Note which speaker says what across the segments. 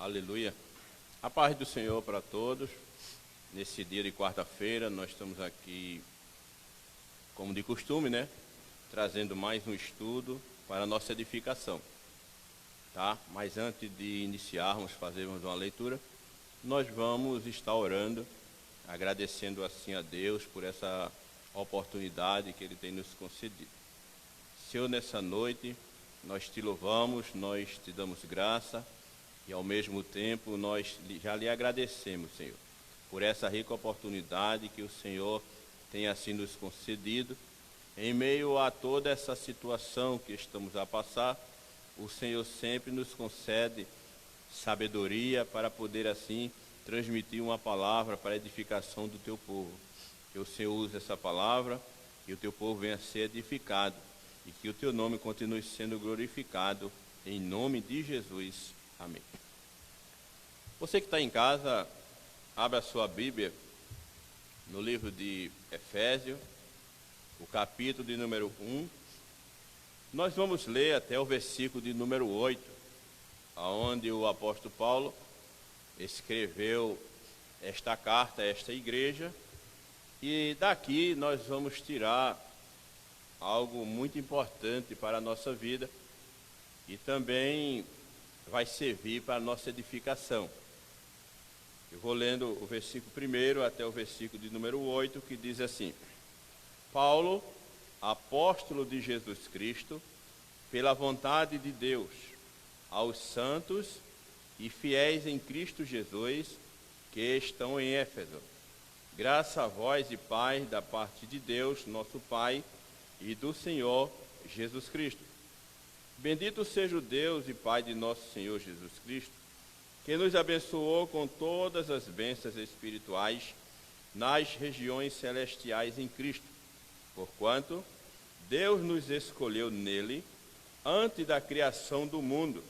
Speaker 1: Aleluia. A paz do Senhor para todos. Nesse dia de quarta-feira, nós estamos aqui, como de costume, trazendo mais um estudo para a nossa edificação. Tá? Mas antes de iniciarmos, fazermos uma leitura, nós vamos estar orando, agradecendo assim a Deus por essa oportunidade que Ele tem nos concedido. Senhor, nessa noite, nós te louvamos, nós te damos graça e ao mesmo tempo nós já lhe agradecemos, Senhor, por essa rica oportunidade que o Senhor tem assim nos concedido. Em meio a toda essa situação que estamos a passar, o Senhor sempre nos concede sabedoria para poder assim transmitir uma palavra para a edificação do teu povo. Que o Senhor use essa palavra e o teu povo venha a ser edificado e que o teu nome continue sendo glorificado em nome de Jesus. Amém. Você que está em casa, abra a sua Bíblia no livro de Efésios, o capítulo de número 1. Nós vamos ler até o versículo de número 8, onde o apóstolo Paulo escreveu esta carta a esta igreja. E daqui nós vamos tirar algo muito importante para a nossa vida e também vai servir para a nossa edificação. Eu vou lendo o versículo 1 até o versículo de número 8, que diz assim: Paulo, apóstolo de Jesus Cristo, pela vontade de Deus, aos santos e fiéis em Cristo Jesus, que estão em Éfeso. Graça a vós e paz da parte de Deus, nosso Pai, e do Senhor Jesus Cristo. Bendito seja o Deus e Pai de nosso Senhor Jesus Cristo, que nos abençoou com todas as bênçãos espirituais nas regiões celestiais em Cristo, porquanto Deus nos escolheu nele antes da criação do mundo,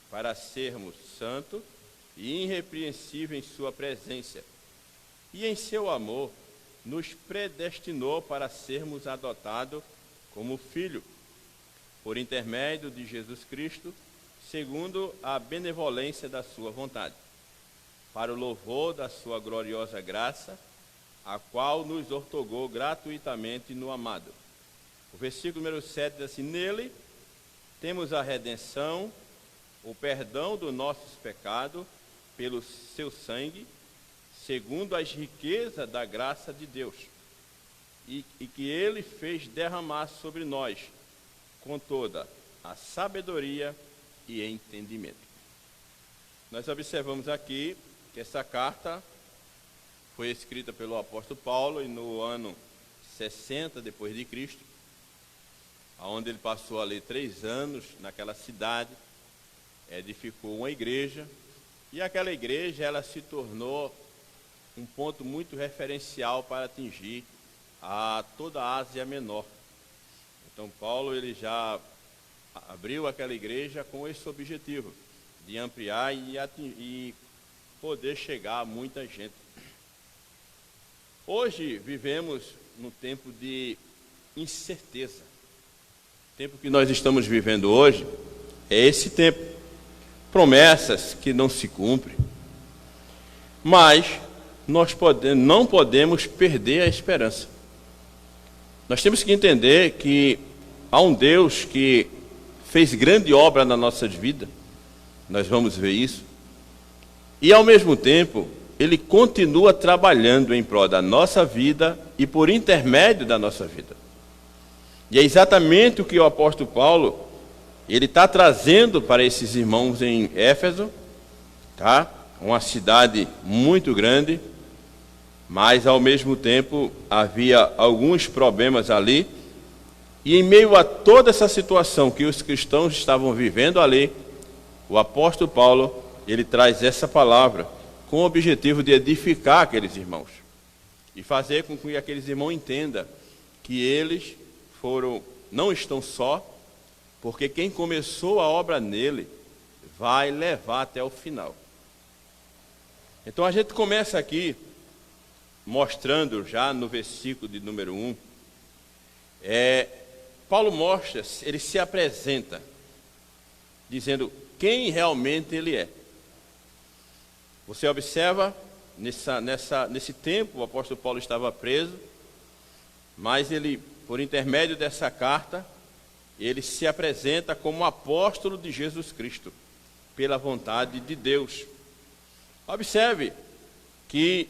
Speaker 1: para sermos santos e irrepreensíveis em sua presença. E em seu amor nos predestinou para sermos adotados como filho, por intermédio de Jesus Cristo, segundo a benevolência da sua vontade, para o louvor da sua gloriosa graça, a qual nos outorgou gratuitamente no amado. O versículo número 7 diz assim: nele temos a redenção, o perdão dos nossos pecados, pelo seu sangue, segundo as riquezas da graça de Deus, e que ele fez derramar sobre nós, com toda a sabedoria e entendimento. Nós observamos aqui que essa carta foi escrita pelo apóstolo Paulo e no ano 60 depois de Cristo, onde ele passou ali 3 anos naquela cidade, edificou uma igreja, e aquela igreja ela se tornou um ponto muito referencial para atingir a toda a Ásia Menor. Então Paulo ele já abriu aquela igreja com esse objetivo de ampliar e poder chegar a muita gente. Hoje vivemos num tempo de incerteza. O tempo que nós estamos vivendo hoje é esse tempo. Promessas que não se cumprem. Mas nós não podemos perder a esperança. Nós temos que entender que há um Deus que fez grande obra na nossa vida, nós vamos ver isso, e ao mesmo tempo, Ele continua trabalhando em prol da nossa vida e por intermédio da nossa vida. E é exatamente o que o apóstolo Paulo, ele está trazendo para esses irmãos em Éfeso, tá? Uma cidade muito grande, mas ao mesmo tempo havia alguns problemas ali. E em meio a toda essa situação que os cristãos estavam vivendo ali, o apóstolo Paulo, ele traz essa palavra com o objetivo de edificar aqueles irmãos e fazer com que aqueles irmãos entendam que eles não estão só, porque quem começou a obra nele vai levar até o final. Então a gente começa aqui mostrando já no versículo de número 1, Paulo mostra, ele se apresenta, dizendo quem realmente ele é. Você observa, nesse tempo o apóstolo Paulo estava preso, mas ele, por intermédio dessa carta, ele se apresenta como apóstolo de Jesus Cristo, pela vontade de Deus. Observe que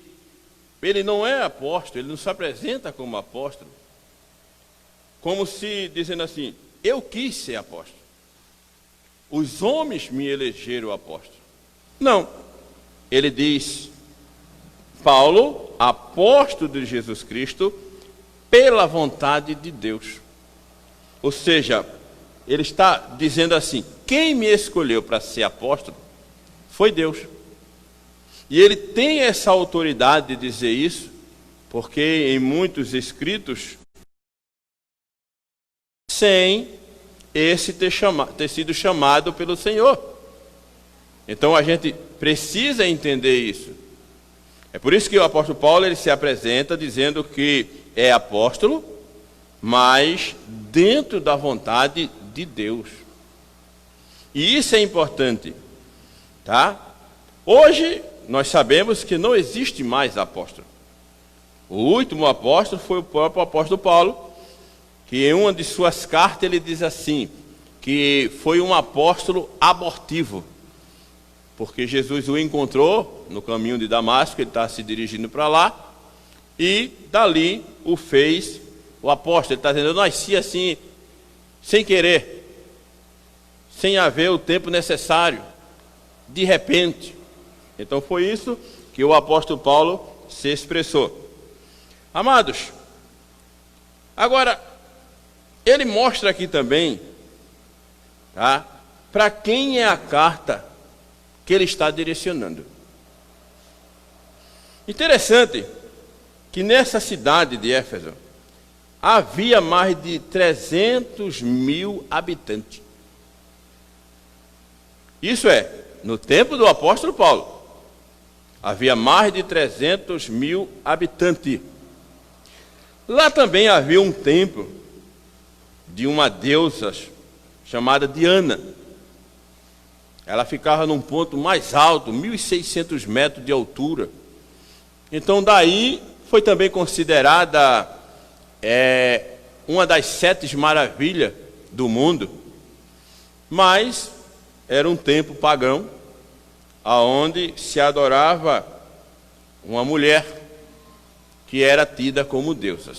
Speaker 1: ele não é apóstolo, ele não se apresenta como apóstolo, como se dizendo assim, eu quis ser apóstolo. Os homens me elegeram apóstolo. Não. Ele diz, Paulo, apóstolo de Jesus Cristo, pela vontade de Deus. Ou seja, ele está dizendo assim, quem me escolheu para ser apóstolo foi Deus. E ele tem essa autoridade de dizer isso, porque em muitos escritos, sem esse ter sido chamado pelo Senhor. Então a gente precisa entender isso. É por isso que o apóstolo Paulo ele se apresenta dizendo que é apóstolo, mas dentro da vontade de Deus. E isso é importante, tá? Hoje nós sabemos que não existe mais apóstolo. O último apóstolo foi o próprio apóstolo Paulo, que em uma de suas cartas ele diz assim, que foi um apóstolo abortivo, porque Jesus o encontrou no caminho de Damasco, ele está se dirigindo para lá, e dali o fez o apóstolo. Ele está dizendo, eu nasci assim, sem querer, sem haver o tempo necessário, de repente. Então foi isso que o apóstolo Paulo se expressou. Amados, agora, ele mostra aqui também, tá, para quem é a carta que ele está direcionando. Interessante que nessa cidade de Éfeso havia mais de 300.000 habitantes. Isso é, no tempo do apóstolo Paulo, havia mais de 300.000 habitantes. Lá também havia um templo de uma deusa chamada Diana. Ela ficava num ponto mais alto, 1.600 metros de altura. Então daí foi também considerada uma das 7 maravilhas do mundo. Mas era um templo pagão, aonde se adorava uma mulher que era tida como deusas.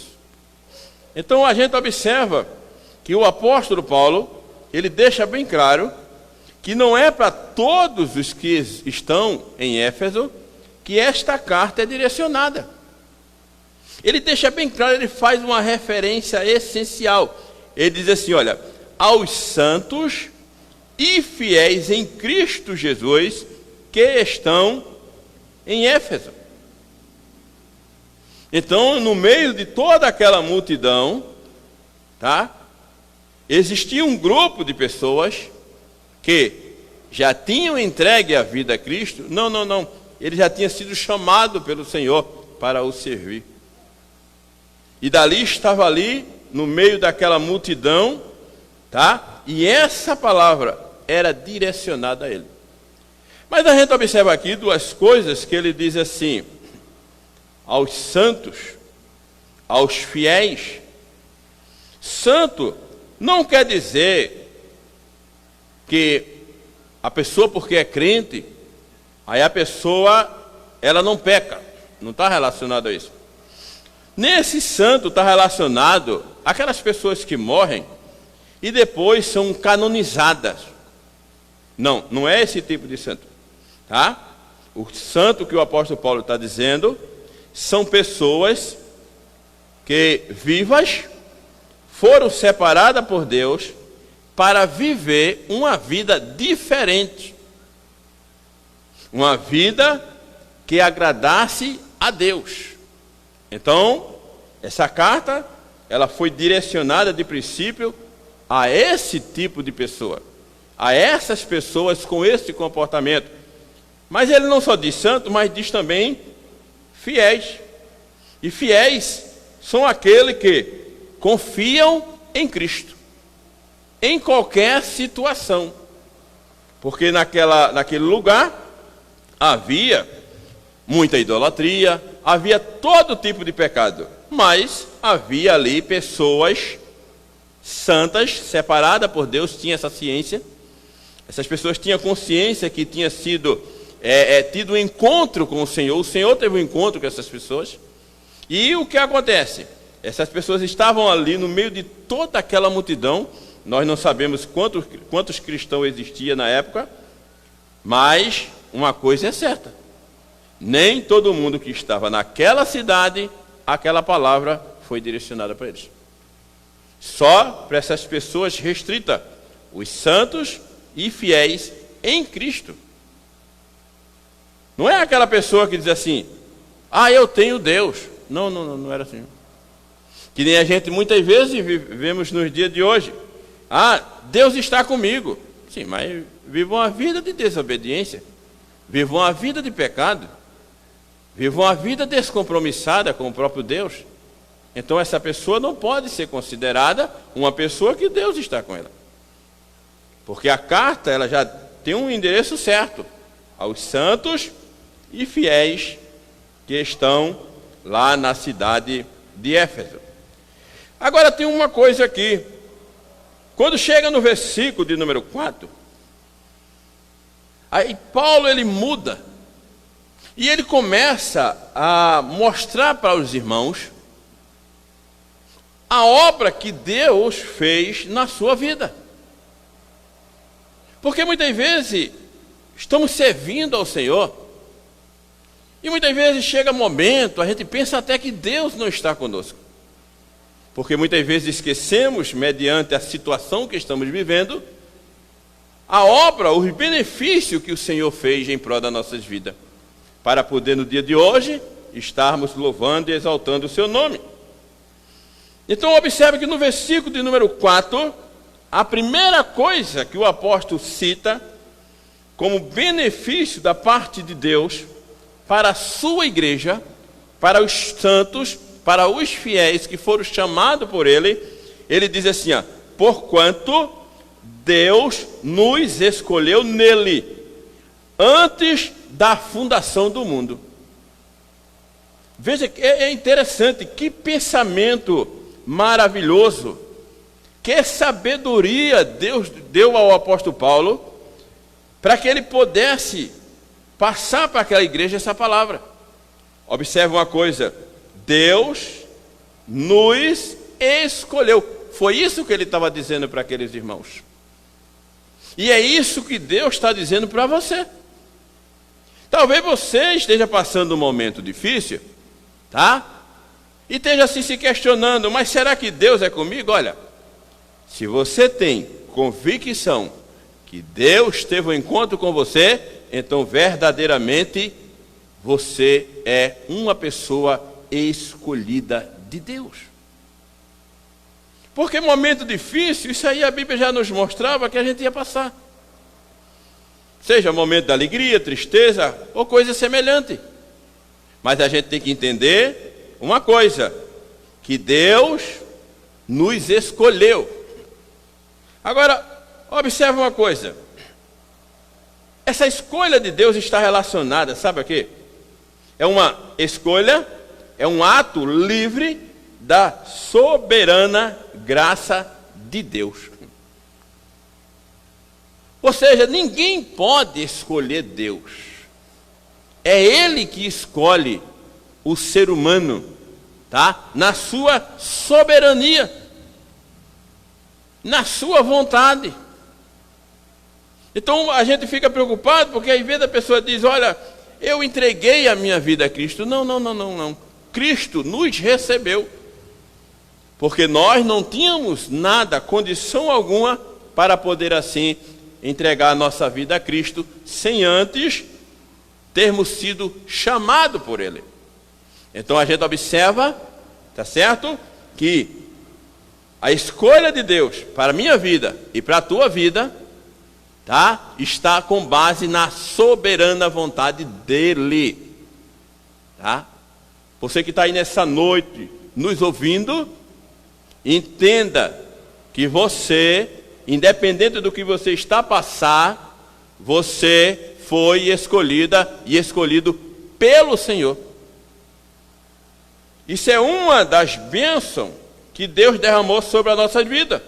Speaker 1: Então a gente observa que o apóstolo Paulo, ele deixa bem claro que não é para todos os que estão em Éfeso que esta carta é direcionada. Ele deixa bem claro, ele faz uma referência essencial. Ele diz assim, olha, aos santos e fiéis em Cristo Jesus que estão em Éfeso. Então, no meio de toda aquela multidão, tá? Existia um grupo de pessoas que já tinham entregue a vida a Cristo. Não. Ele já tinha sido chamado pelo Senhor para o servir. E dali estava ali, no meio daquela multidão, tá? E essa palavra era direcionada a ele. Mas a gente observa aqui 2 coisas que ele diz assim, aos santos, aos fiéis. Santo não quer dizer que a pessoa, porque é crente, aí a pessoa, ela não peca. Não está relacionado a isso. Nesse santo está relacionado aquelas pessoas que morrem e depois são canonizadas. Não é esse tipo de santo. Tá? O santo que o apóstolo Paulo está dizendo são pessoas que, vivas, foram separadas por Deus para viver uma vida diferente. Uma vida que agradasse a Deus. Então, essa carta, ela foi direcionada de princípio a esse tipo de pessoa, a essas pessoas com esse comportamento. Mas ele não só diz santo, mas diz também fiéis. E fiéis são aqueles que confiam em Cristo, em qualquer situação. Porque naquele lugar, Havia muita idolatria, havia todo tipo de pecado, mas havia ali pessoas santas, separadas por Deus, tinha essa ciência. Essas pessoas tinham consciência que tinha sido tido um encontro com o Senhor teve um encontro com essas pessoas. E o que acontece? Essas pessoas estavam ali no meio de toda aquela multidão. Nós não sabemos quantos cristãos existiam na época, mas uma coisa é certa: nem todo mundo que estava naquela cidade, aquela palavra foi direcionada para eles. Só para essas pessoas restritas, os santos e fiéis em Cristo. Não é aquela pessoa que diz assim: eu tenho Deus. Não era assim. Que nem a gente muitas vezes vivemos nos dias de hoje. Deus está comigo. Sim, mas vivam uma vida de desobediência, vivam uma vida de pecado, vivam uma vida descompromissada com o próprio Deus. Então essa pessoa não pode ser considerada uma pessoa que Deus está com ela. Porque a carta ela já tem um endereço certo aos santos e fiéis que estão lá na cidade de Éfeso. Agora tem uma coisa aqui. Quando chega no versículo de número 4, aí Paulo ele muda e ele começa a mostrar para os irmãos a obra que Deus fez na sua vida. Porque muitas vezes estamos servindo ao Senhor e muitas vezes chega momento, a gente pensa até que Deus não está conosco. Porque muitas vezes esquecemos, mediante a situação que estamos vivendo, a obra, o benefício que o Senhor fez em prol das nossas vidas, para poder no dia de hoje estarmos louvando e exaltando o seu nome. Então observe que no versículo de número 4, a primeira coisa que o apóstolo cita como benefício da parte de Deus para a sua igreja, para os santos, para os fiéis que foram chamados por ele, ele diz assim: porquanto Deus nos escolheu nele, antes da fundação do mundo. Veja que é interessante, que pensamento maravilhoso, que sabedoria Deus deu ao apóstolo Paulo, para que ele pudesse passar para aquela igreja essa palavra. Observe uma coisa: Deus nos escolheu. Foi isso que ele estava dizendo para aqueles irmãos. E é isso que Deus está dizendo para você. Talvez você esteja passando um momento difícil, tá? E esteja assim se questionando: mas será que Deus é comigo? Olha, se você tem convicção que Deus teve um encontro com você, então verdadeiramente você é uma pessoa escolhida de Deus. Porque momento difícil, isso aí a Bíblia já nos mostrava que a gente ia passar. Seja momento de alegria, tristeza ou coisa semelhante. Mas a gente tem que entender uma coisa: que Deus nos escolheu. Agora, observe uma coisa. Essa escolha de Deus está relacionada, sabe a quê? É uma escolha, é um ato livre da soberana graça de Deus. Ou seja, ninguém pode escolher Deus. É Ele que escolhe o ser humano, tá? Na sua soberania, na sua vontade. Então a gente fica preocupado porque às vezes a pessoa diz: olha, eu entreguei a minha vida a Cristo. Não. Cristo nos recebeu. Porque nós não tínhamos nada, condição alguma, para poder assim entregar a nossa vida a Cristo, sem antes termos sido chamados por Ele. Então a gente observa, tá certo? Que a escolha de Deus para a minha vida e para a tua vida, tá? Está com base na soberana vontade dEle. Tá? Você que está aí nessa noite nos ouvindo, entenda que você, independente do que você está a passar, você foi escolhida e escolhido pelo Senhor. Isso é uma das bênçãos que Deus derramou sobre a nossa vida.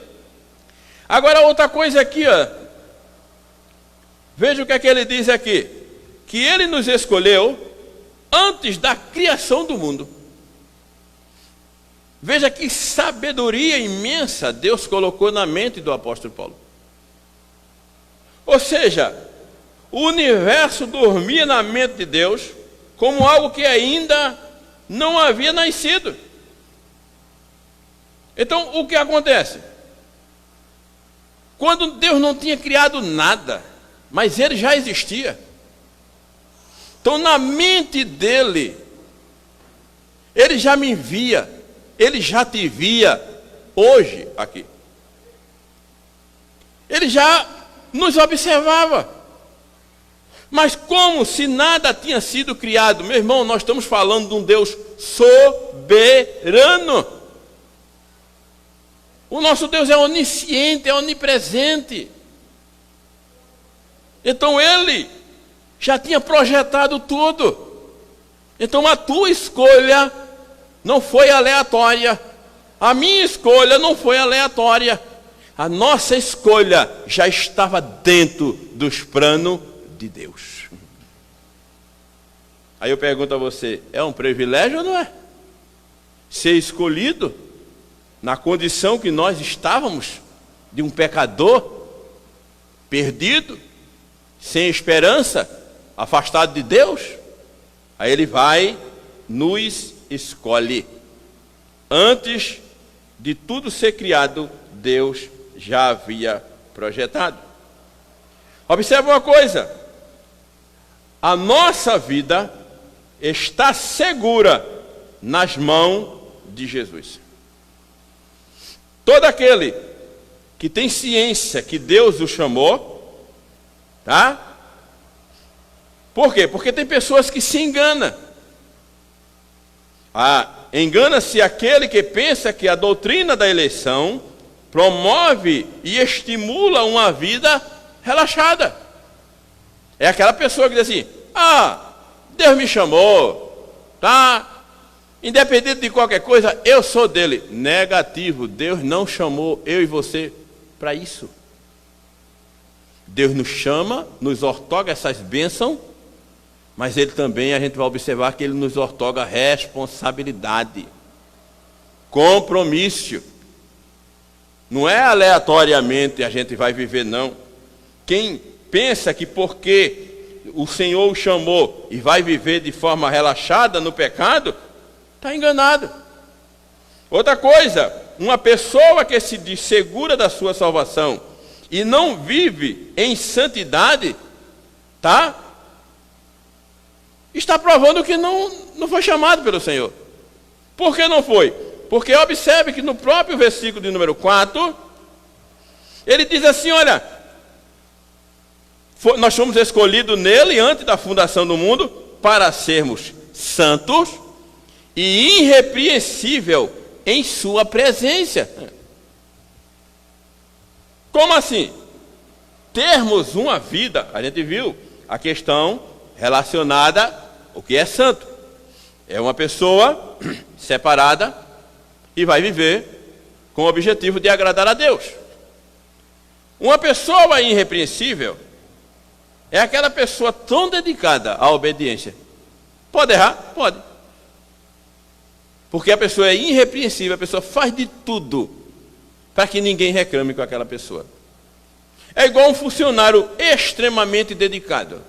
Speaker 1: Agora, outra coisa aqui, ó. Veja o que é que ele diz aqui. Que ele nos escolheu antes da criação do mundo. Veja que sabedoria imensa Deus colocou na mente do apóstolo Paulo. Ou seja, o universo dormia na mente de Deus como algo que ainda não havia nascido. Então, o que acontece? Quando Deus não tinha criado nada, mas ele já existia. Então, na mente dele, ele já me via, ele já te via hoje aqui. Ele já nos observava. Mas como se nada tinha sido criado. Meu irmão, nós estamos falando de um Deus soberano. O nosso Deus é onisciente, é onipresente. Então ele já tinha projetado tudo. Então a tua escolha não foi aleatória. A minha escolha não foi aleatória. A nossa escolha já estava dentro dos planos de Deus. Aí eu pergunto a você, é um privilégio ou não é? Ser escolhido na condição que nós estávamos, de um pecador, perdido, sem esperança, afastado de Deus. Aí ele vai, nos escolhe. Antes de tudo ser criado, Deus já havia projetado. Observe uma coisa, a nossa vida está segura nas mãos de Jesus. Todo aquele que tem ciência que Deus o chamou, tá? Por quê? Porque tem pessoas que se enganam. Engana-se aquele que pensa que a doutrina da eleição promove e estimula uma vida relaxada. É aquela pessoa que diz assim, Deus me chamou, tá? Independente de qualquer coisa, eu sou dele. Negativo, Deus não chamou eu e você para isso. Deus nos chama, nos outorga essas bênçãos, mas ele também, a gente vai observar que ele nos outorga responsabilidade, compromisso. Não é aleatoriamente a gente vai viver, não. Quem pensa que porque o Senhor o chamou e vai viver de forma relaxada no pecado, está enganado. Outra coisa, uma pessoa que se diz segura da sua salvação e não vive em santidade, tá? Está provando que não foi chamado pelo Senhor. Por que não foi? Porque observe que no próprio versículo de número 4, ele diz assim, olha, nós fomos escolhidos nele antes da fundação do mundo para sermos santos e irrepreensível em sua presença. Como assim? Termos uma vida, a gente viu a questão relacionada ao que é santo. É uma pessoa separada e vai viver com o objetivo de agradar a Deus. Uma pessoa irrepreensível é aquela pessoa tão dedicada à obediência. Pode errar? Pode. Porque a pessoa é irrepreensível, a pessoa faz de tudo para que ninguém reclame com aquela pessoa. É igual um funcionário extremamente dedicado.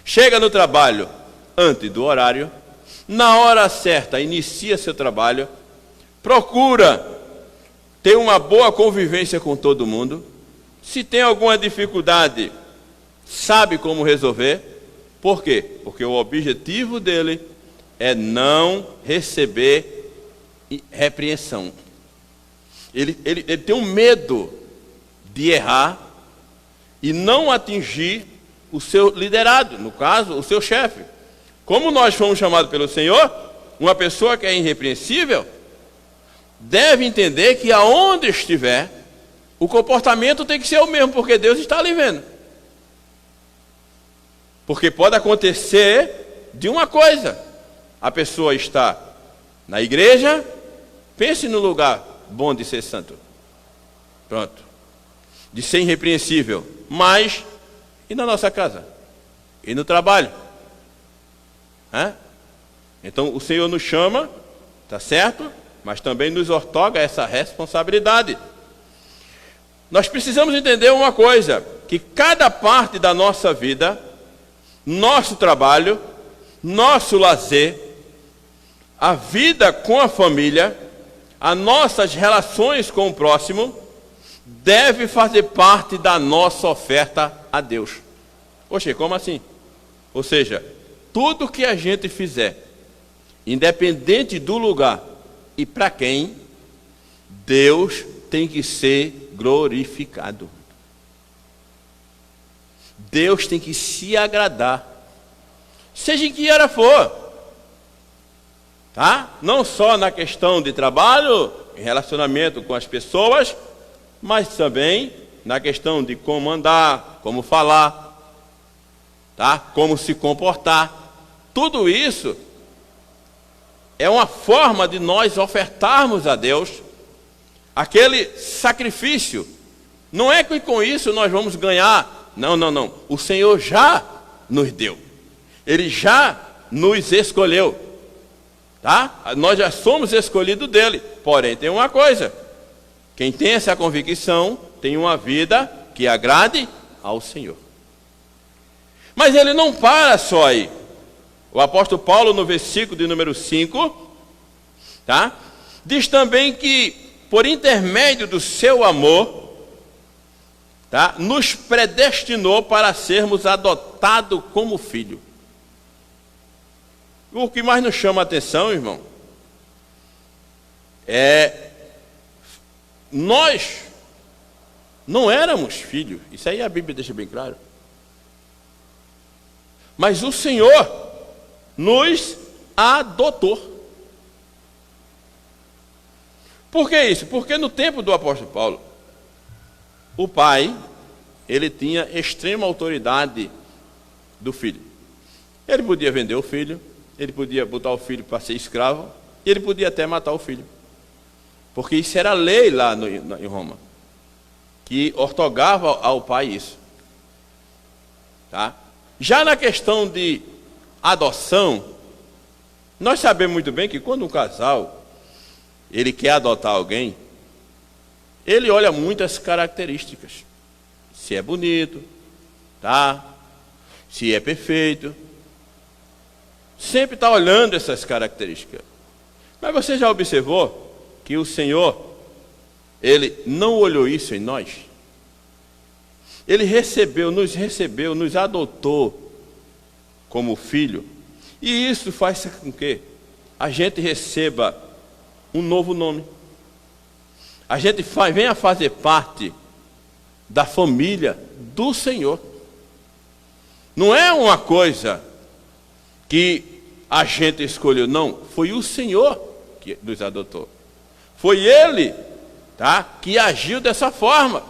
Speaker 1: Chega no trabalho antes do horário, na hora certa inicia seu trabalho, procura ter uma boa convivência com todo mundo. Se tem alguma dificuldade, sabe como resolver. Por quê? Porque o objetivo dele é não receber repreensão. Ele tem um medo de errar e não atingir o seu liderado, no caso, o seu chefe. Como nós fomos chamados pelo Senhor, uma pessoa que é irrepreensível deve entender que aonde estiver, o comportamento tem que ser o mesmo, porque Deus está ali vendo. Porque pode acontecer de uma coisa: a pessoa está na igreja, pense no lugar bom de ser santo, pronto, de ser irrepreensível, mas e na nossa casa? E no trabalho? Então o Senhor nos chama, tá certo? Mas também nos outorga essa responsabilidade. Nós precisamos entender uma coisa, que cada parte da nossa vida, nosso trabalho, nosso lazer, a vida com a família, as nossas relações com o próximo, deve fazer parte da nossa oferta a Deus. Poxa, como assim? Ou seja, tudo que a gente fizer, independente do lugar e para quem, Deus tem que ser glorificado. Deus tem que se agradar, seja em que área for, tá? Não só na questão de trabalho, em relacionamento com as pessoas, mas também na questão de como andar, como falar, tá? Como se comportar. Tudo isso é uma forma de nós ofertarmos a Deus aquele sacrifício. Não é que com isso nós vamos ganhar. Não. O Senhor já nos deu. Ele já nos escolheu. Tá? Nós já somos escolhidos dele. Porém, tem uma coisa. Quem tem essa convicção tem uma vida que agrade ao Senhor. Mas ele não para só aí. O apóstolo Paulo, no versículo de número 5, tá? Diz também que, por intermédio do seu amor, tá? Nos predestinou para sermos adotados como filho. O que mais nos chama a atenção, irmão, nós não éramos filhos. Isso aí a Bíblia deixa bem claro. Mas o Senhor nos adotou. Por que isso? Porque no tempo do apóstolo Paulo, o pai, ele tinha extrema autoridade do filho. Ele podia vender o filho, ele podia botar o filho para ser escravo, e ele podia até matar o filho. Porque isso era lei lá em Roma, que outorgava ao pai isso. Tá? Já na questão de adoção, nós sabemos muito bem que quando um casal ele quer adotar alguém, ele olha muitas características. Se é bonito, tá? Se é perfeito. Sempre está olhando essas características. Mas você já observou que o Senhor, ele não olhou isso em nós? Ele nos adotou como filho. E isso faz com que a gente receba um novo nome. A gente venha fazer parte da família do Senhor. Não é uma coisa que a gente escolheu, não. Foi o Senhor que nos adotou. Foi Ele, tá, que agiu dessa forma.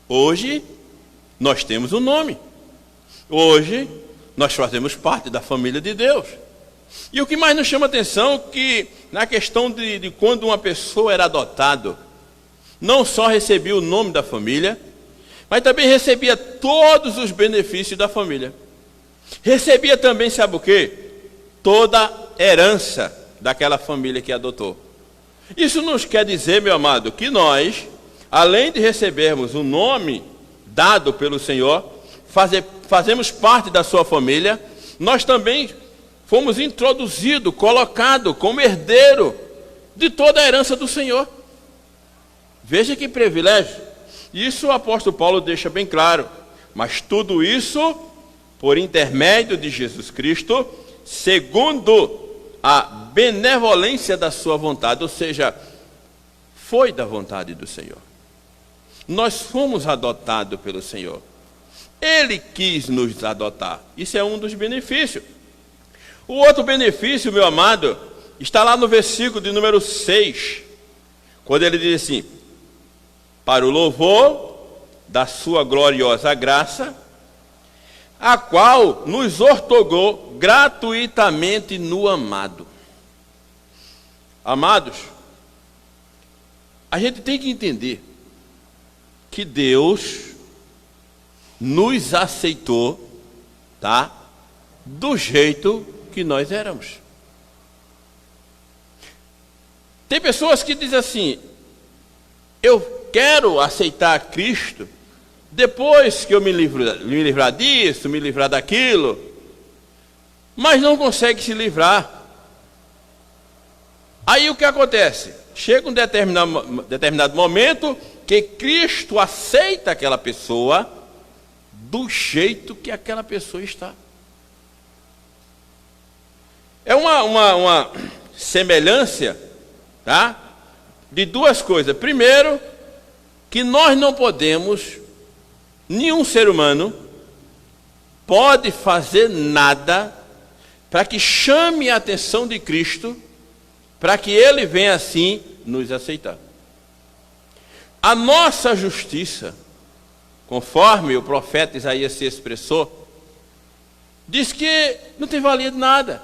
Speaker 1: Hoje, nós temos um nome. Hoje, nós fazemos parte da família de Deus. E o que mais nos chama a atenção é que, na questão de quando uma pessoa era adotada, não só recebia o nome da família, mas também recebia todos os benefícios da família. Recebia também, sabe o quê? Toda a herança daquela família que adotou. Isso nos quer dizer, meu amado, que nós, além de recebermos o nome dado pelo Senhor, fazemos parte da sua família, nós também fomos introduzidos, colocados como herdeiro de toda a herança do Senhor. Veja que privilégio. Isso o apóstolo Paulo deixa bem claro. Mas tudo isso por intermédio de Jesus Cristo, segundo a benevolência da sua vontade, ou seja, foi da vontade do Senhor. Nós fomos adotados pelo Senhor. Ele quis nos adotar. Isso é um dos benefícios. O outro benefício, meu amado, está lá no versículo de número 6, quando ele diz assim: para o louvor da sua gloriosa graça, a qual nos outorgou gratuitamente no amado. Amados, a gente tem que entender que Deus nos aceitou, tá? Do jeito que nós éramos. Tem pessoas que dizem assim: eu quero aceitar Cristo depois que eu me livrar disso, me livrar daquilo, mas não consegue se livrar. Aí o que acontece? Chega um determinado momento que Cristo aceita aquela pessoa do jeito que aquela pessoa está. É uma semelhança, tá? De duas coisas. Primeiro, que nós não podemos, nenhum ser humano pode fazer nada para que chame a atenção de Cristo, para que Ele venha assim nos aceitar. A nossa justiça, conforme o profeta Isaías se expressou, diz que não tem valido nada,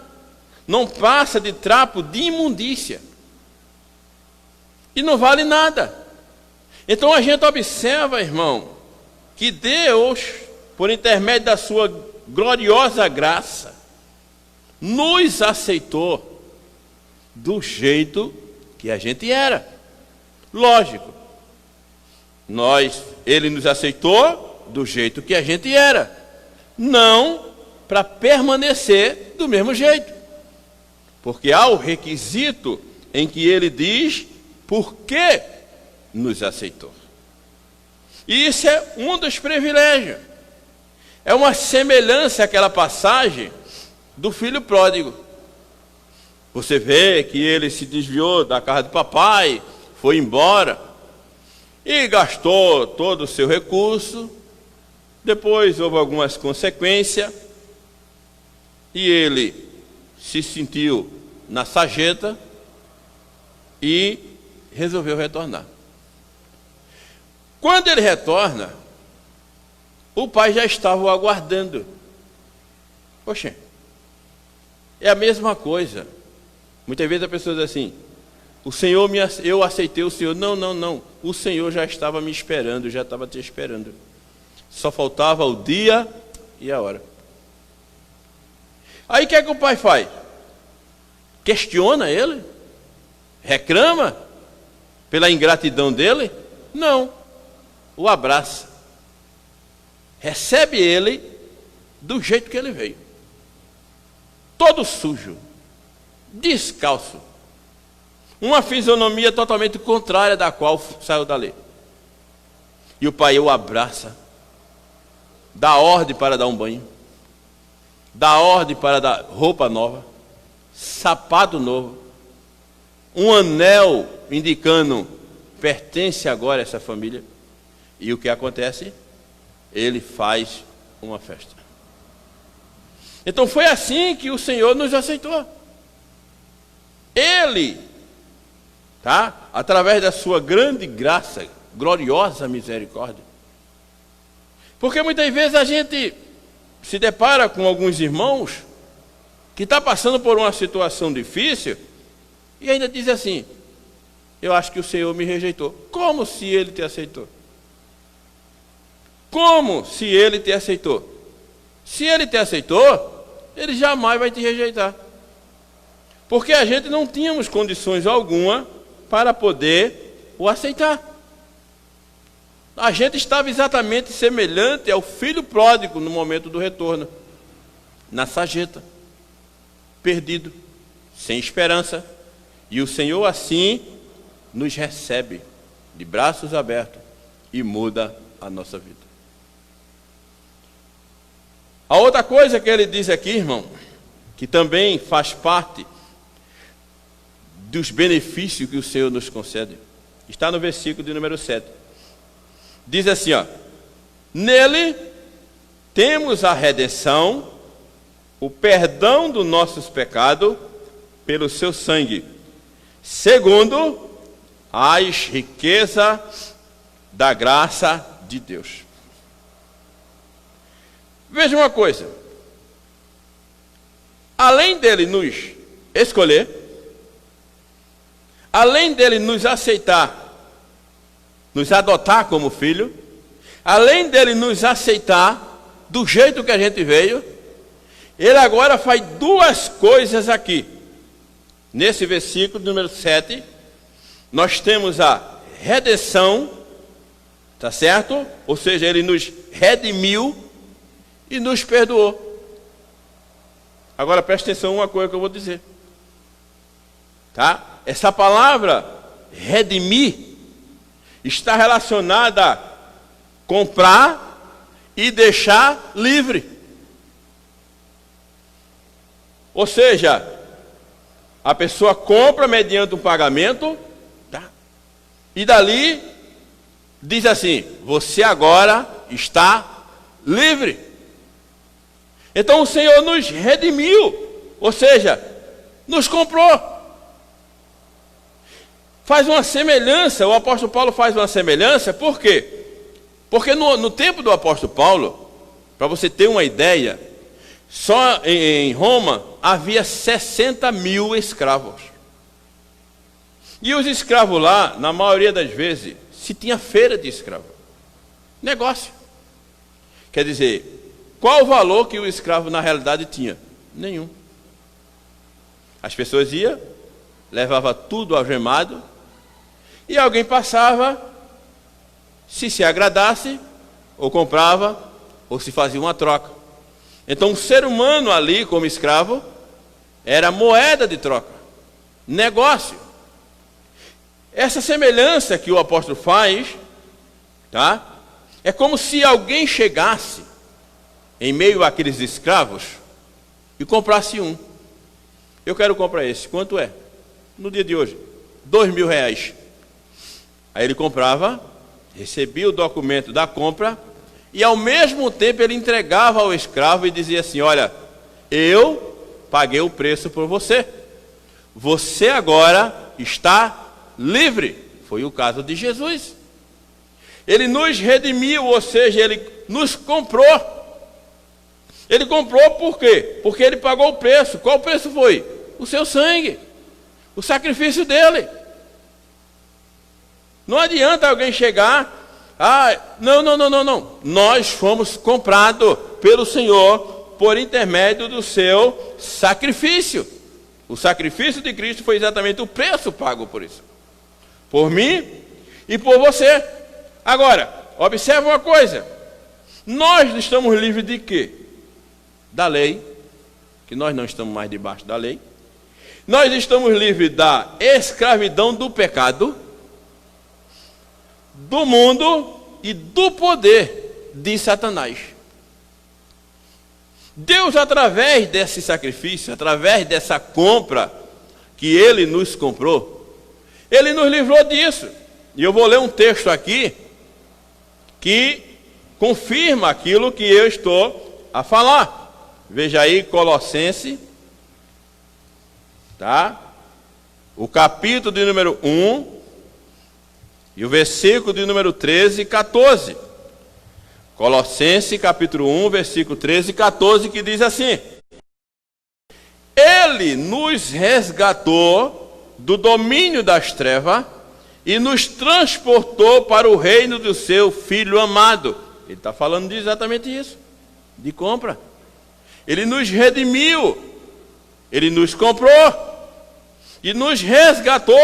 Speaker 1: não passa de trapo de imundícia, e não vale nada. Então a gente observa, irmão, que Deus, por intermédio da sua gloriosa graça, nos aceitou do jeito que a gente era. Lógico, Ele nos aceitou do jeito que a gente era, não para permanecer do mesmo jeito, porque há o requisito em que Ele diz por que nos aceitou. E isso é um dos privilégios. É uma semelhança àquela passagem do filho pródigo. Você vê que ele se desviou da casa do papai, foi embora e gastou todo o seu recurso. Depois houve algumas consequências e ele se sentiu na sarjeta e resolveu retornar. Quando ele retorna, o pai já estava o aguardando. Poxa, é a mesma coisa. Muitas vezes a pessoa diz assim: eu aceitei o Senhor. Não. O Senhor já estava me esperando, já estava te esperando. Só faltava o dia e a hora. Aí o que é que o pai faz? Questiona ele? Reclama pela ingratidão dele? Não. O abraça. Recebe ele do jeito que ele veio. Todo sujo, descalço, uma fisionomia totalmente contrária da qual saiu dali. E o pai o abraça, dá ordem para dar um banho, dá ordem para dar roupa nova, sapato novo, um anel indicando pertence agora a essa família. E o que acontece? Ele faz uma festa. Então foi assim que o Senhor nos aceitou. Ele, tá? Através da sua grande graça, gloriosa misericórdia. Porque muitas vezes a gente se depara com alguns irmãos que estão passando por uma situação difícil e ainda diz assim: eu acho que o Senhor me rejeitou. Como se Ele te aceitou? Como se Ele te aceitou? Se Ele te aceitou, Ele jamais vai te rejeitar. Porque a gente não tínhamos condições alguma para poder o aceitar. A gente estava exatamente semelhante ao filho pródigo no momento do retorno, na sarjeta, perdido, sem esperança. E o Senhor assim nos recebe de braços abertos e muda a nossa vida. A outra coisa que ele diz aqui, irmão, que também faz parte dos benefícios que o Senhor nos concede, está no versículo de número 7. Diz assim, ó: nele temos a redenção, o perdão dos nossos pecados, pelo seu sangue, segundo as riquezas da graça de Deus. Veja uma coisa. Além dele nos escolher, além dele nos aceitar, nos adotar como filho, além dele nos aceitar do jeito que a gente veio, ele agora faz duas coisas aqui. Nesse versículo número 7, nós temos a redenção, tá certo? Ou seja, ele nos redimiu e nos perdoou. Agora preste atenção em uma coisa que eu vou dizer. Tá? Essa palavra redimir está relacionada a comprar e deixar livre. Ou seja, a pessoa compra mediante um pagamento, tá? E dali diz assim: você agora está livre. Então o Senhor nos redimiu, ou seja, nos comprou. Faz uma semelhança, o apóstolo Paulo faz uma semelhança, por quê? Porque no tempo do apóstolo Paulo, para você ter uma ideia, só em Roma havia 60 mil escravos. E os escravos lá, na maioria das vezes, se tinha feira de escravo. Negócio. Quer dizer, qual o valor que o escravo na realidade tinha? Nenhum. As pessoas iam, levavam tudo algemado, e alguém passava, se agradasse, ou comprava, ou se fazia uma troca. Então, o ser humano ali, como escravo, era moeda de troca, negócio. Essa semelhança que o apóstolo faz, tá? É como se alguém chegasse em meio àqueles escravos e comprasse um. Eu quero comprar esse. Quanto é? No dia de hoje, R$2.000. Aí ele comprava, recebia o documento da compra e ao mesmo tempo ele entregava ao escravo e dizia assim: olha, eu paguei o preço por você. Você agora está livre. Foi o caso de Jesus. Ele nos redimiu, ou seja, ele nos comprou. Ele comprou por quê? Porque ele pagou o preço. Qual o preço foi? O seu sangue. O sacrifício dele. Não adianta alguém chegar, não. Nós fomos comprados pelo Senhor por intermédio do seu sacrifício. O sacrifício de Cristo foi exatamente o preço pago por isso. Por mim e por você. Agora, observe uma coisa. Nós estamos livres de quê? Da lei, que nós não estamos mais debaixo da lei. Nós estamos livres da escravidão do pecado, do mundo e do poder de Satanás. Deus, através desse sacrifício, através dessa compra que Ele nos comprou, Ele nos livrou disso. E eu vou ler um texto aqui que confirma aquilo que eu estou a falar. Veja aí Colossenses, tá? O capítulo de número 1 e o versículo de número 13 e 14. Colossenses capítulo 1, versículo 13 e 14, que diz assim: Ele nos resgatou do domínio das trevas e nos transportou para o reino do seu Filho amado. Ele está falando de exatamente isso, de compra. Ele nos redimiu, Ele nos comprou e nos resgatou.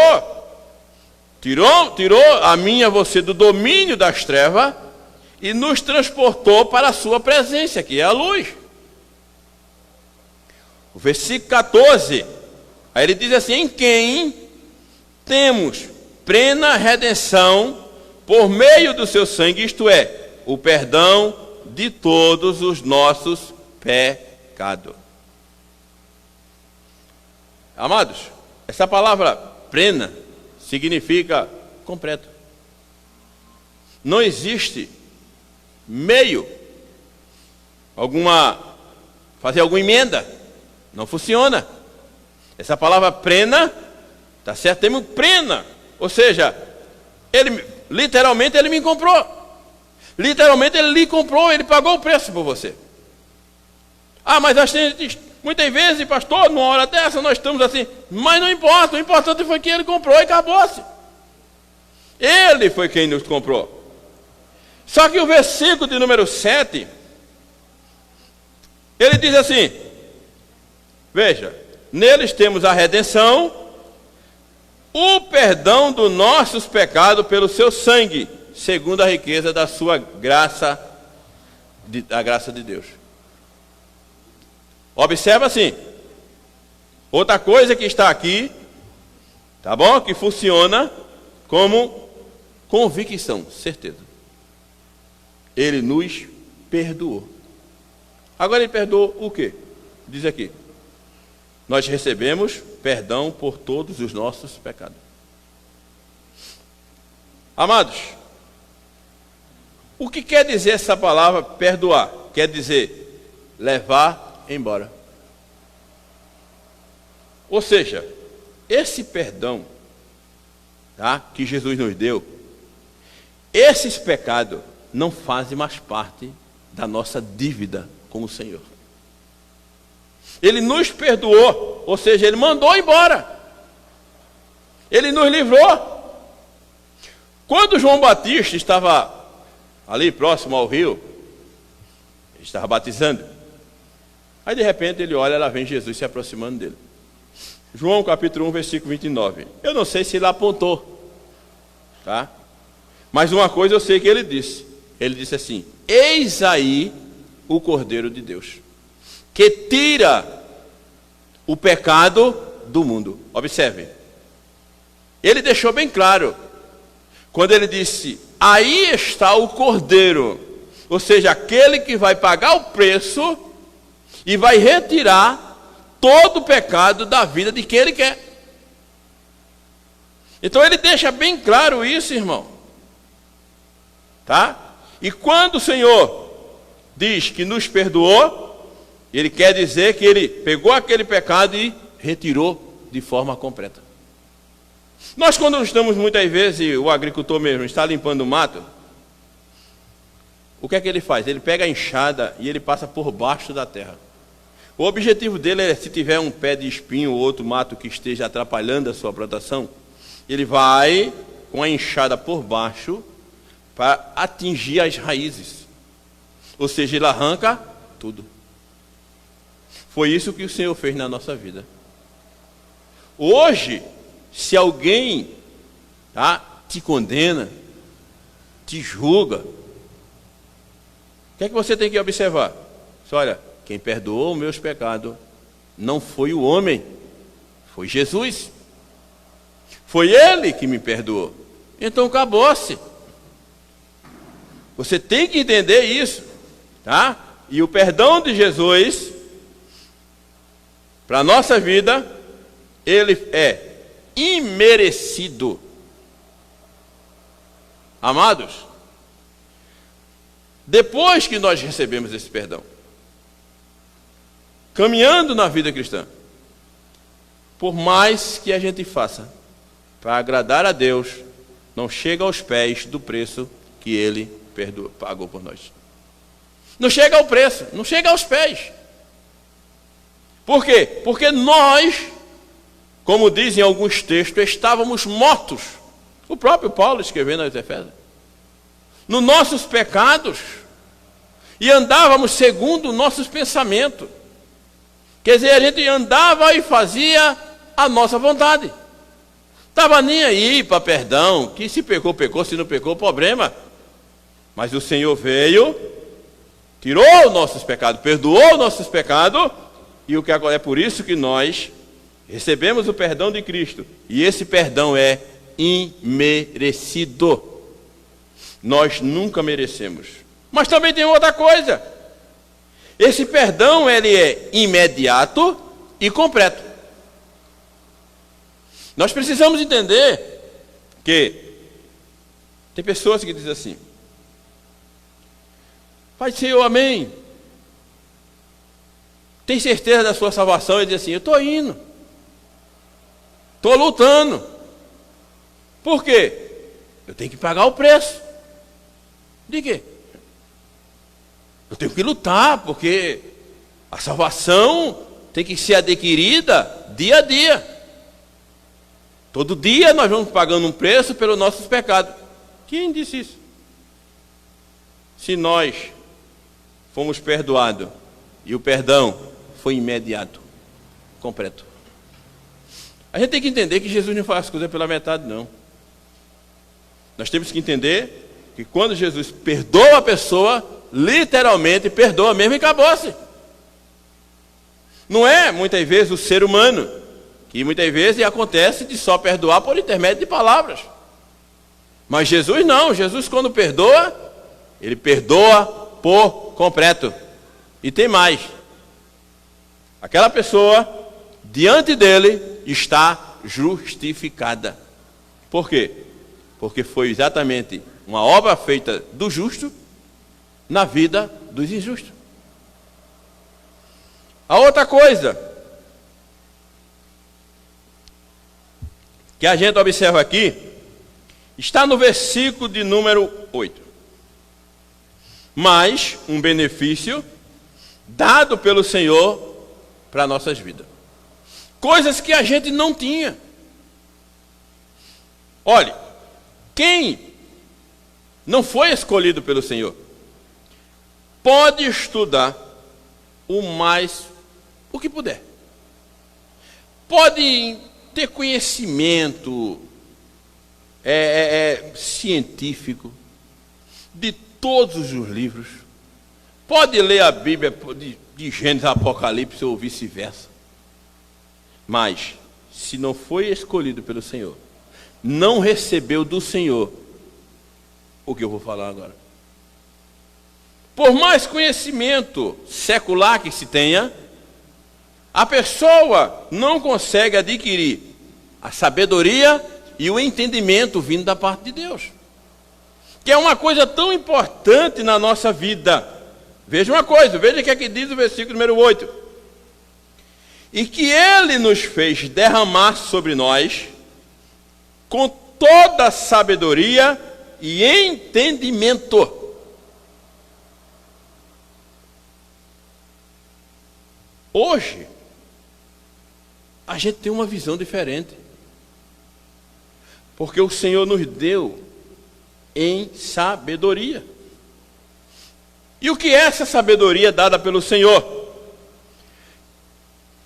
Speaker 1: Tirou a mim e a você do domínio das trevas e nos transportou para a sua presença, que é a luz. O versículo 14, aí ele diz assim: em quem temos plena redenção por meio do seu sangue, isto é, o perdão de todos os nossos pecados. Amados, essa palavra plena significa completo. Não existe meio, fazer alguma emenda. Não funciona. Essa palavra plena, tá certo? Temos plena. Ou seja, ele literalmente ele me comprou. Literalmente ele lhe comprou, ele pagou o preço por você. Ah, mas a gente, muitas vezes, pastor, numa hora dessa nós estamos assim. Mas não importa, o importante foi que ele comprou e acabou-se. Ele foi quem nos comprou. Só que o versículo de número 7, ele diz assim, veja, neles temos a redenção, o perdão dos nossos pecados pelo seu sangue, segundo a riqueza da sua graça, da graça de Deus. Observa assim, outra coisa que está aqui, tá bom? Que funciona como convicção, certeza. Ele nos perdoou. Agora ele perdoou o quê? Diz aqui, nós recebemos perdão por todos os nossos pecados. Amados, o que quer dizer essa palavra perdoar? Quer dizer levar embora. Ou seja, esse perdão, tá, que Jesus nos deu, esses pecados não fazem mais parte da nossa dívida com o Senhor. Ele nos perdoou, ou seja, ele mandou embora. Ele nos livrou. Quando João Batista estava ali próximo ao rio, ele estava batizando. Aí de repente ele olha, lá vem Jesus se aproximando dele. João capítulo 1, versículo 29. Eu não sei se ele apontou, tá? Mas uma coisa eu sei que ele disse. Ele disse assim, eis aí o Cordeiro de Deus, que tira o pecado do mundo. Observe, ele deixou bem claro, quando ele disse, aí está o Cordeiro, ou seja, aquele que vai pagar o preço e vai retirar todo o pecado da vida de quem ele quer. Então ele deixa bem claro isso, irmão, tá? E quando o Senhor diz que nos perdoou, ele quer dizer que ele pegou aquele pecado e retirou de forma completa. Nós, quando estamos muitas vezes, o agricultor mesmo está limpando o mato, o que é que ele faz? Ele pega a enxada e ele passa por baixo da terra. O objetivo dele é, se tiver um pé de espinho ou outro mato que esteja atrapalhando a sua plantação, ele vai com a enxada por baixo para atingir as raízes. Ou seja, ele arranca tudo. Foi isso que o Senhor fez na nossa vida. Hoje, se alguém, tá, te condena, te julga, o que é que você tem que observar? Olha, quem perdoou os meus pecados não foi o homem, foi Jesus. Foi ele que me perdoou. Então acabou-se. Você tem que entender isso, tá? E o perdão de Jesus para a nossa vida, ele é imerecido. Amados, depois que nós recebemos esse perdão, caminhando na vida cristã, por mais que a gente faça para agradar a Deus, não chega aos pés do preço que ele pagou por nós. Não chega ao preço, não chega aos pés. Por quê? Porque nós, como dizem alguns textos, estávamos mortos. O próprio Paulo escrevendo aos Efésios. Nos nossos pecados. E andávamos segundo nossos pensamentos. Quer dizer, a gente andava e fazia a nossa vontade. Estava nem aí para perdão, que se pecou, pecou, se não pecou, problema. Mas o Senhor veio, tirou os nossos pecados, perdoou os nossos pecados, e o que agora é por isso que nós recebemos o perdão de Cristo. E esse perdão é imerecido. Nós nunca merecemos. Mas também tem outra coisa. Esse perdão, ele é imediato e completo. Nós precisamos entender que tem pessoas que dizem assim, Pai do Senhor, amém. Tem certeza da sua salvação? Ele diz assim, eu estou indo. Estou lutando. Por quê? eu tenho que pagar o preço. De quê? Eu tenho que lutar, porque a salvação tem que ser adquirida dia a dia. Todo dia nós vamos pagando um preço pelos nossos pecados. Quem disse isso? Se nós fomos perdoados e o perdão foi imediato, completo. A gente tem que entender que Jesus não faz as coisas pela metade, não. Nós temos que entender que quando Jesus perdoa a pessoa, literalmente perdoa mesmo e acabou-se. Não é, muitas vezes, o ser humano, que muitas vezes acontece de só perdoar por intermédio de palavras. Mas Jesus não, Jesus quando perdoa, ele perdoa por completo. E tem mais. Aquela pessoa, diante dele, está justificada. Por quê? Porque foi exatamente uma obra feita do justo na vida dos injustos. A outra coisa que a gente observa aqui está no versículo de número 8. Mais um benefício dado pelo Senhor para nossas vidas. Coisas que a gente não tinha. Olhe, quem não foi escolhido pelo Senhor pode estudar o que puder. Pode ter conhecimento científico de todos os livros. Pode ler a Bíblia de Gênesis a Apocalipse ou vice-versa. Mas, se não foi escolhido pelo Senhor, não recebeu do Senhor o que eu vou falar agora. Por mais conhecimento secular que se tenha, a pessoa não consegue adquirir a sabedoria e o entendimento vindo da parte de Deus, que é uma coisa tão importante na nossa vida. Veja uma coisa, veja o que aqui diz o versículo número 8. E que Ele nos fez derramar sobre nós com toda sabedoria e entendimento. Hoje, a gente tem uma visão diferente. Porque o Senhor nos deu em sabedoria. E o que é essa sabedoria dada pelo Senhor?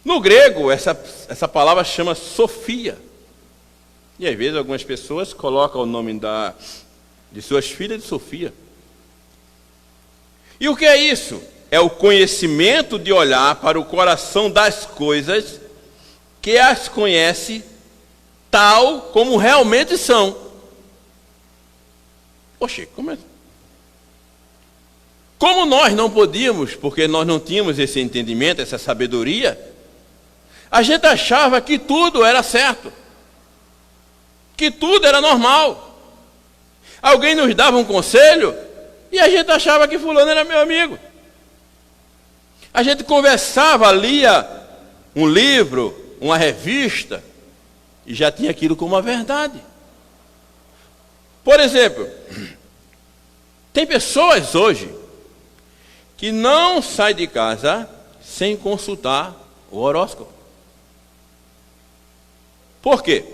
Speaker 1: No grego, essa palavra chama Sofia. E às vezes algumas pessoas colocam o nome de suas filhas de Sofia. E o que é isso? É o conhecimento de olhar para o coração das coisas que as conhece tal como realmente são. Oxe, como é? Como nós não podíamos, porque nós não tínhamos esse entendimento, essa sabedoria, a gente achava que tudo era certo, que tudo era normal. Alguém nos dava um conselho e a gente achava que fulano era meu amigo. A gente conversava, lia um livro, uma revista, e já tinha aquilo como uma verdade. Por exemplo, tem pessoas hoje que não saem de casa sem consultar o horóscopo. Por quê?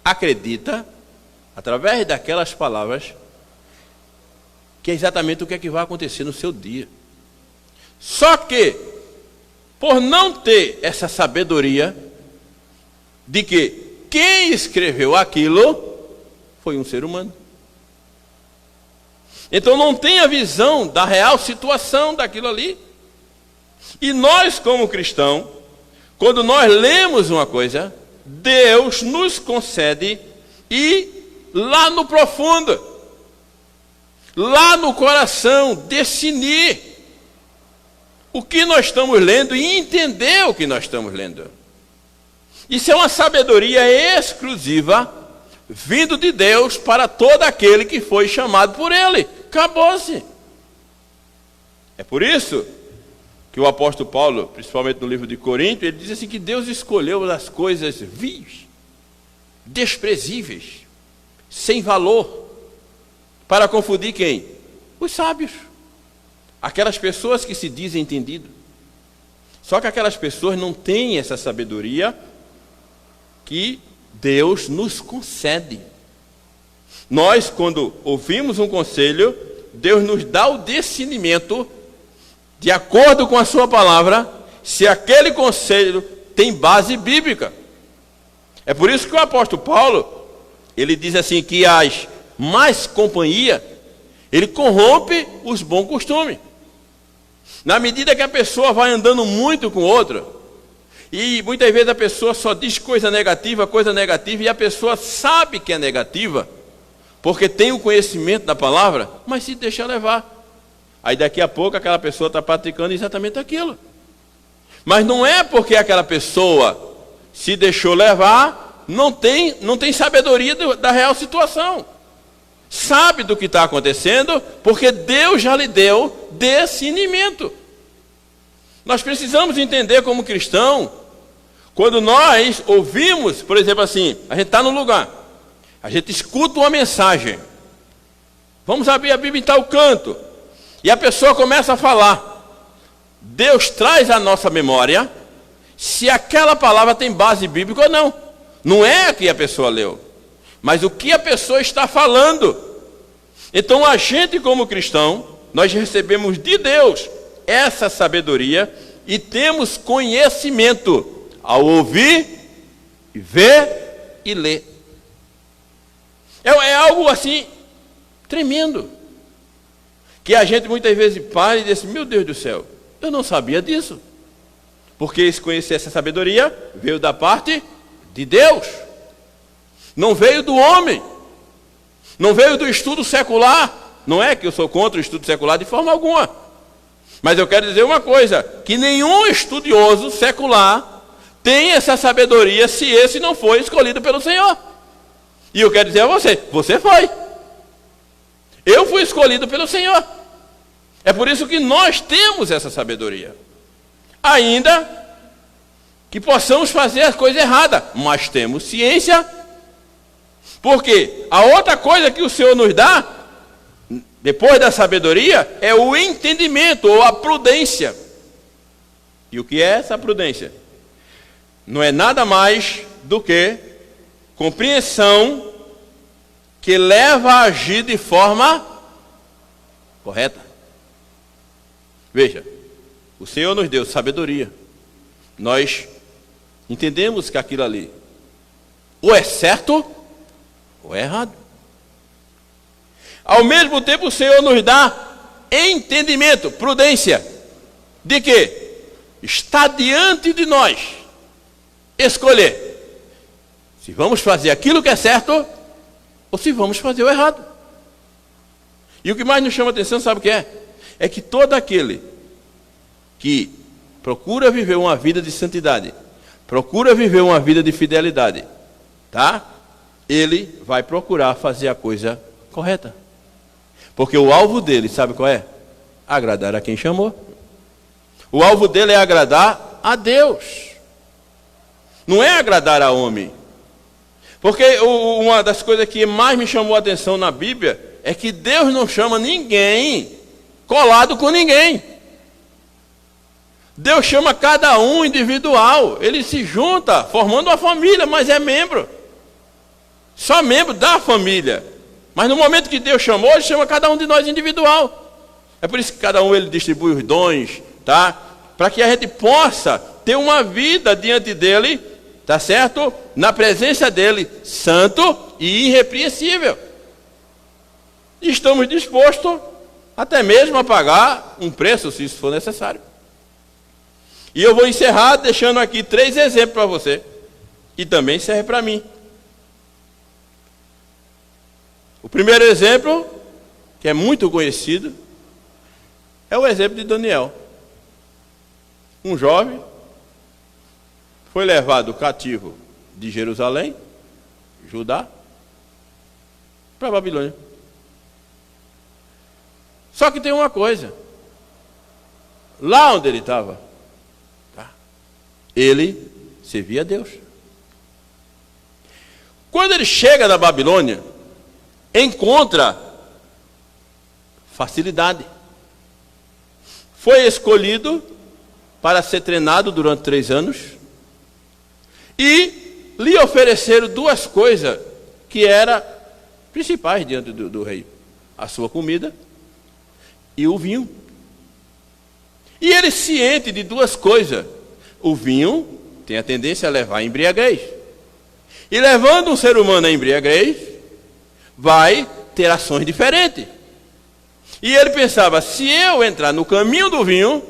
Speaker 1: Acredita, através daquelas palavras, que é exatamente o que é que vai acontecer no seu dia. Só que, por não ter essa sabedoria de que quem escreveu aquilo foi um ser humano. Então não tem a visão da real situação daquilo ali. E nós, como cristãos, quando nós lemos uma coisa, Deus nos concede ir lá no profundo, lá no coração, definir o que nós estamos lendo e entender o que nós estamos lendo. Isso é uma sabedoria exclusiva, vindo de Deus para todo aquele que foi chamado por Ele. Acabou-se. É por isso que o apóstolo Paulo, principalmente no livro de Coríntios, ele diz assim que Deus escolheu as coisas vis, desprezíveis, sem valor, para confundir quem? Os sábios. Aquelas pessoas que se dizem entendidas. Só que aquelas pessoas não têm essa sabedoria que Deus nos concede. Nós, quando ouvimos um conselho, Deus nos dá o discernimento, de acordo com a sua palavra, se aquele conselho tem base bíblica. É por isso que o apóstolo Paulo, ele diz assim, que as más companhia, ele corrompe os bons costumes. Na medida que a pessoa vai andando muito com outra, e muitas vezes a pessoa só diz coisa negativa, e a pessoa sabe que é negativa, porque tem o conhecimento da palavra, mas se deixa levar. Aí daqui a pouco aquela pessoa está praticando exatamente aquilo. Mas não é porque aquela pessoa se deixou levar, não tem sabedoria da real situação. Sabe do que está acontecendo, porque Deus já lhe deu discernimento. Nós precisamos entender como cristão, quando nós ouvimos, por exemplo assim, a gente está no lugar, a gente escuta uma mensagem, vamos abrir a Bíblia em tal canto, e a pessoa começa a falar, Deus traz à nossa memória se aquela palavra tem base bíblica ou não. Não é a que a pessoa leu, mas o que a pessoa está falando. Então a gente como cristão, nós recebemos de Deus essa sabedoria e temos conhecimento ao ouvir, ver e ler. É algo assim tremendo, que a gente muitas vezes para e diz assim, meu Deus do céu, eu não sabia disso, porque esse conhecer, essa sabedoria veio da parte de Deus, não veio do homem, não veio do estudo secular. Não é que eu sou contra o estudo secular de forma alguma, mas eu quero dizer uma coisa, que nenhum estudioso secular tem essa sabedoria se esse não foi escolhido pelo Senhor. E eu quero dizer a você, você foi. Eu fui escolhido pelo Senhor. É por isso que nós temos essa sabedoria. Ainda que possamos fazer as coisas erradas, mas temos ciência. Porque a outra coisa que o Senhor nos dá, depois da sabedoria, é o entendimento ou a prudência. E o que é essa prudência? Não é nada mais do que compreensão que leva a agir de forma correta. Veja, o Senhor nos deu sabedoria. Nós entendemos que aquilo ali ou é certo ou é errado. Ao mesmo tempo o Senhor nos dá entendimento, prudência, de que está diante de nós escolher se vamos fazer aquilo que é certo ou se vamos fazer o errado. E o que mais nos chama a atenção, sabe o que é? É que todo aquele que procura viver uma vida de santidade, procura viver uma vida de fidelidade, tá? Ele vai procurar fazer a coisa correta. Porque o alvo dele, sabe qual é? Agradar a quem chamou. O alvo dele é agradar a Deus. Não é agradar a homem. Porque uma das coisas que mais me chamou a atenção na Bíblia é que Deus não chama ninguém colado com ninguém. Deus chama cada um individual. Ele se junta formando uma família, mas é membro. Só membro da família. Mas no momento que Deus chamou, Ele chama cada um de nós individual. É por isso que cada um Ele distribui os dons, tá? Para que a gente possa ter uma vida diante dEle, tá certo? Na presença dEle, santo e irrepreensível. E estamos dispostos até mesmo a pagar um preço, se isso for necessário. E eu vou encerrar deixando aqui 3 exemplos para você, e também serve para mim. O primeiro exemplo, que é muito conhecido, é o exemplo de Daniel. Um jovem foi levado cativo de Jerusalém, Judá, para a Babilônia. Só que tem uma coisa, lá onde ele estava, tá? Ele servia a Deus. Quando ele chega na Babilônia, encontra facilidade. Foi escolhido para ser treinado durante 3 anos e lhe ofereceram 2 coisas que eram principais diante do rei: a sua comida e o vinho. E ele, ciente de 2 coisas, o vinho tem a tendência a levar à embriaguez, e levando um ser humano à embriaguez, vai ter ações diferentes. E ele pensava: se eu entrar no caminho do vinho,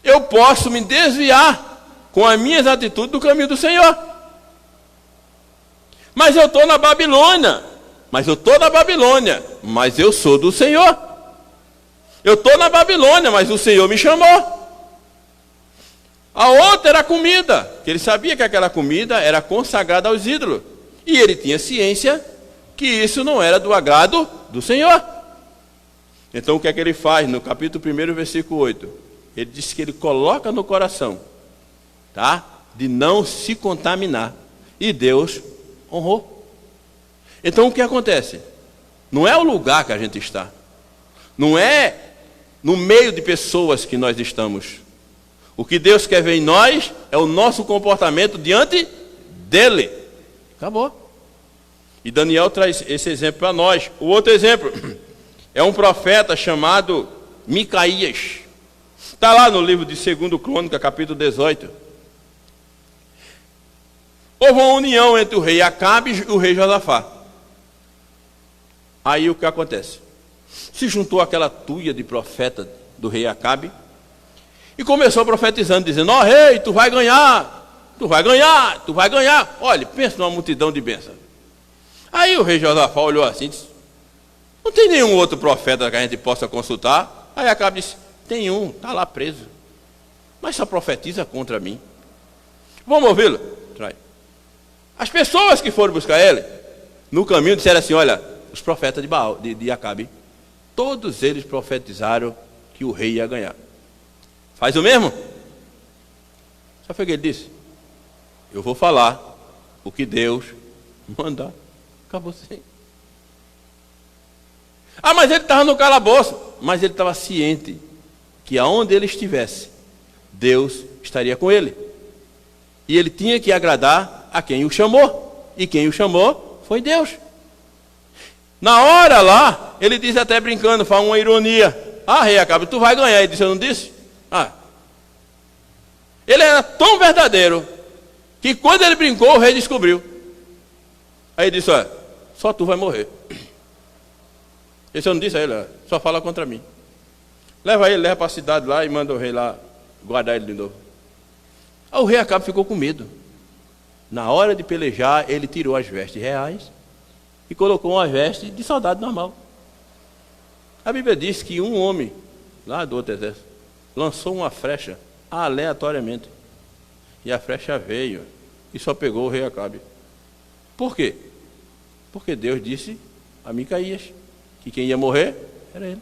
Speaker 1: eu posso me desviar com as minhas atitudes do caminho do Senhor. Mas eu estou na Babilônia, mas eu sou do Senhor. Eu estou na Babilônia, mas o Senhor me chamou. A outra era a comida, que ele sabia que aquela comida era consagrada aos ídolos. E ele tinha ciência que isso não era do agrado do Senhor. Então o que é que ele faz? No capítulo 1, versículo 8, ele diz que ele coloca no coração, tá? De não se contaminar. E Deus honrou. Então o que acontece? Não é o lugar que a gente está. Não é no meio de pessoas que nós estamos. O que Deus quer ver em nós é o nosso comportamento diante dele. Acabou. E Daniel traz esse exemplo para nós. O outro exemplo é um profeta chamado Micaías. Está lá no livro de 2 Crônica, capítulo 18. Houve uma união entre o rei Acabe e o rei Josafá. Aí o que acontece? Se juntou aquela tuia de profeta do rei Acabe e começou profetizando, dizendo: ó rei, tu vai ganhar, tu vai ganhar, tu vai ganhar. Olha, pensa numa multidão de bênçãos. Aí o rei Josafá olhou assim e disse: não tem nenhum outro profeta que a gente possa consultar? Aí Acabe disse: tem um, está lá preso, mas só profetiza contra mim. Vamos ouvi-lo? As pessoas que foram buscar ele, no caminho disseram assim: olha, os profetas de Baal, de Acabe, todos eles profetizaram que o rei ia ganhar. Faz o mesmo? Só foi o que ele disse: eu vou falar o que Deus mandar. Acabou assim. Ah, mas ele estava no calabouço. Mas ele estava ciente que aonde ele estivesse, Deus estaria com ele. E ele tinha que agradar a quem o chamou. E quem o chamou foi Deus. Na hora lá, ele diz até brincando, fala uma ironia: ah, rei Acabe, tu vai ganhar. Ele disse: eu não disse? Ah. Ele era tão verdadeiro que quando ele brincou, o rei descobriu. Aí ele disse: olha, só tu vai morrer. Esse eu não disse a ele: só fala contra mim. Leva ele, leva para a cidade lá e manda o rei lá guardar ele de novo. Aí o rei Acabe ficou com medo. Na hora de pelejar, ele tirou as vestes reais e colocou uma veste de soldado normal. A Bíblia diz que um homem lá do outro exército lançou uma flecha aleatoriamente. E a flecha veio e só pegou o rei Acabe. Por quê? Porque Deus disse a Micaías que quem ia morrer era ele.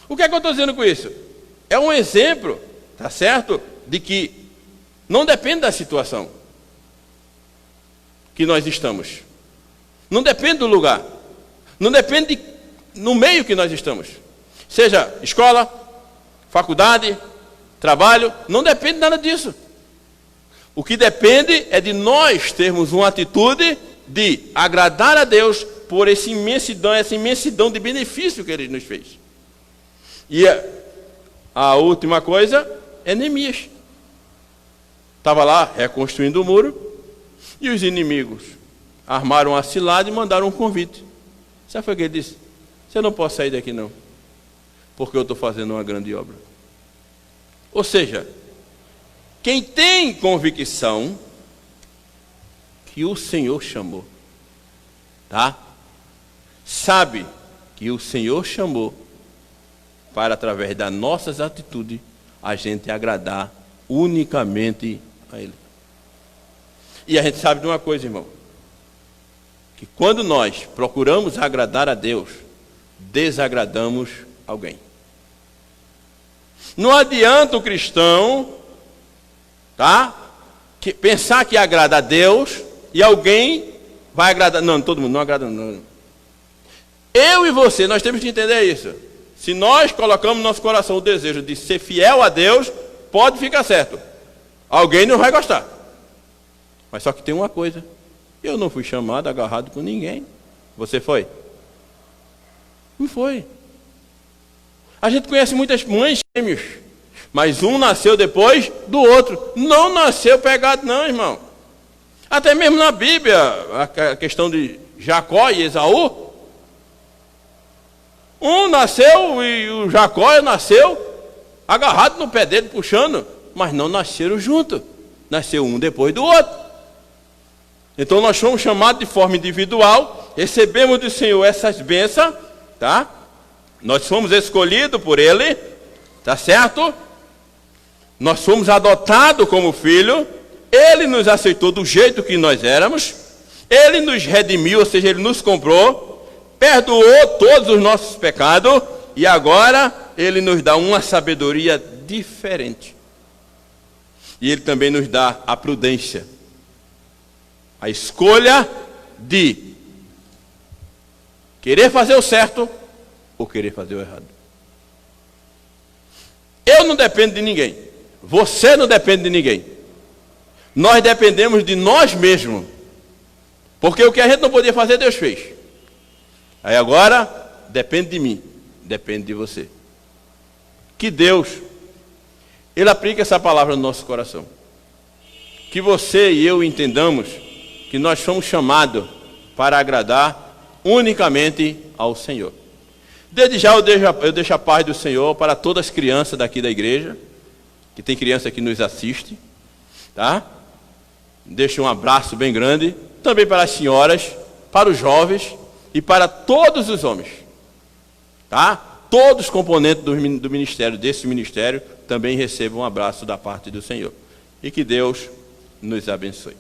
Speaker 1: O que é que eu estou dizendo com isso? É um exemplo, tá certo? De que não depende da situação que nós estamos. Não depende do lugar. Não depende no meio que nós estamos. Seja escola, faculdade, trabalho, não depende nada disso. O que depende é de nós termos uma atitude de agradar a Deus por essa imensidão de benefício que Ele nos fez. E a última coisa é Neemias. Estava lá reconstruindo o muro e os inimigos armaram a cilada e mandaram um convite. Sabe o que ele disse? Você não pode sair daqui não, porque eu estou fazendo uma grande obra. Ou seja, quem tem convicção que o Senhor chamou, tá? Sabe que o Senhor chamou para, através das nossas atitudes, a gente agradar unicamente a Ele. E a gente sabe de uma coisa, irmão, que quando nós procuramos agradar a Deus, desagradamos alguém. Não adianta o cristão, tá? Pensar que agrada a Deus e alguém vai agradar. Não, todo mundo não agrada. Não. Eu e você, nós temos que entender isso. Se nós colocamos no nosso coração o desejo de ser fiel a Deus, pode ficar certo. Alguém não vai gostar. Mas só que tem uma coisa. Eu não fui chamado, agarrado com ninguém. Você foi? Não foi. A gente conhece muitas mães gêmeos, mas um nasceu depois do outro. Não nasceu pegado não, irmão. Até mesmo na Bíblia, a questão de Jacó e Esaú. Um nasceu e o Jacó nasceu agarrado no pé dele, puxando, mas não nasceram juntos. Nasceu um depois do outro. Então nós fomos chamados de forma individual, recebemos do Senhor essas bênçãos, tá? Nós fomos escolhidos por Ele, tá certo? Nós fomos adotados como filho, Ele nos aceitou do jeito que nós éramos, Ele nos redimiu, ou seja, Ele nos comprou, perdoou todos os nossos pecados, e agora Ele nos dá uma sabedoria diferente. E Ele também nos dá a prudência, a escolha de querer fazer o certo ou querer fazer o errado. Eu não dependo de ninguém. Você não depende de ninguém. Nós dependemos de nós mesmos. Porque o que a gente não podia fazer, Deus fez. Aí agora, depende de mim. Depende de você. Que Deus, Ele aplique essa palavra no nosso coração. Que você e eu entendamos que nós somos chamados para agradar unicamente ao Senhor. Desde já eu deixo a paz do Senhor para todas as crianças daqui da igreja, que tem criança que nos assiste, tá? Deixo um abraço bem grande, também para as senhoras, para os jovens e para todos os homens, tá? Todos os componentes do ministério, desse ministério, também recebam um abraço da parte do Senhor. E que Deus nos abençoe.